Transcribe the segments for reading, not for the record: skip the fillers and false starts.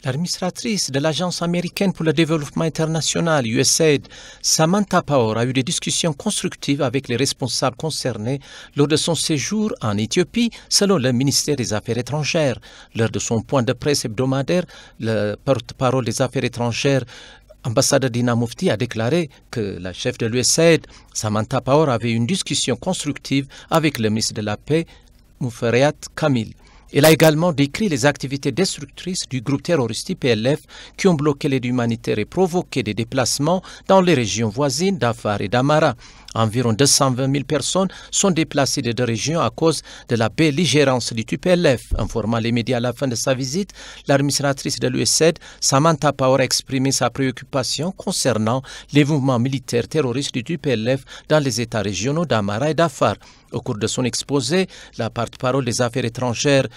L'administratrice de l'Agence américaine pour le développement international, USAID, Samantha Power, a eu des discussions constructives avec les responsables concernés lors de son séjour en Éthiopie, selon le ministère des Affaires étrangères. Lors de son point de presse hebdomadaire, le porte-parole des Affaires étrangères, ambassadeur Dina Mufti, a déclaré que la chef de l'USAID, Samantha Power, avait eu une discussion constructive avec le ministre de la Paix, Muferiat Kamil. Elle a également décrit les activités destructrices du groupe terroriste IPLF qui ont bloqué l'aide humanitaire et provoqué des déplacements dans les régions voisines d'Afar et d'Amara. Environ 220 000 personnes sont déplacées de deux régions à cause de la belligérance du TPLF. Informant les médias à la fin de sa visite, l'administratrice de l'USAID, Samantha Power, a exprimé sa préoccupation concernant les mouvements militaires terroristes du TPLF dans les États régionaux d'Amara et d'Afar. Au cours de son exposé, la porte-parole des Affaires étrangères,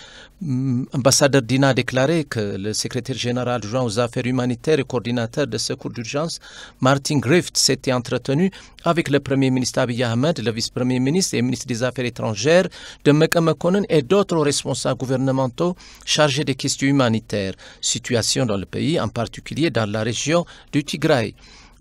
ambassadeur Dina, a déclaré que le secrétaire général adjoint aux affaires humanitaires et coordinateur de secours d'urgence, Martin Griffiths, s'était entretenu avec le Premier ministre Abiy Ahmed, le vice-premier ministre et ministre des Affaires étrangères de Mekonnen et d'autres responsables gouvernementaux chargés des questions humanitaires, situation dans le pays, en particulier dans la région du Tigray.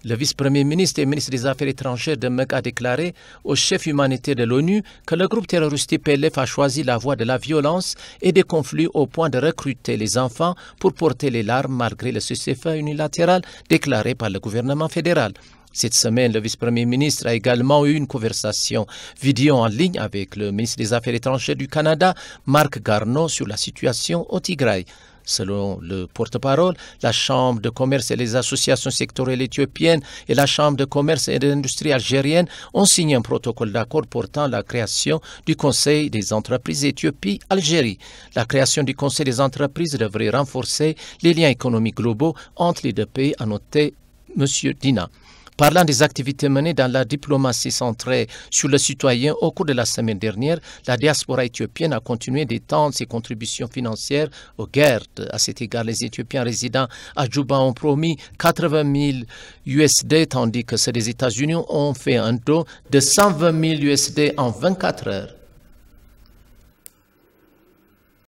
Le vice-premier ministre et ministre des Affaires étrangères de Mek a déclaré au chef humanitaire de l'ONU que le groupe terroriste TPLF a choisi la voie de la violence et des conflits au point de recruter les enfants pour porter les larmes malgré le cessez-le-feu unilatéral déclaré par le gouvernement fédéral. Cette semaine, le vice-premier ministre a également eu une conversation vidéo en ligne avec le ministre des Affaires étrangères du Canada, Marc Garneau, sur la situation au Tigray. Selon le porte-parole, la Chambre de commerce et les associations sectorielles éthiopiennes et la Chambre de commerce et d'industrie algérienne ont signé un protocole d'accord portant la création du Conseil des entreprises Éthiopie-Algérie. La création du Conseil des entreprises devrait renforcer les liens économiques globaux entre les deux pays, a noté M. Dina. Parlant des activités menées dans la diplomatie centrée sur le citoyen au cours de la semaine dernière, la diaspora éthiopienne a continué d'étendre ses contributions financières aux guerres. À cet égard, les Éthiopiens résidant à Djouba ont promis 80 000 USD, tandis que ceux des États-Unis ont fait un don de 120 000 USD en 24 heures.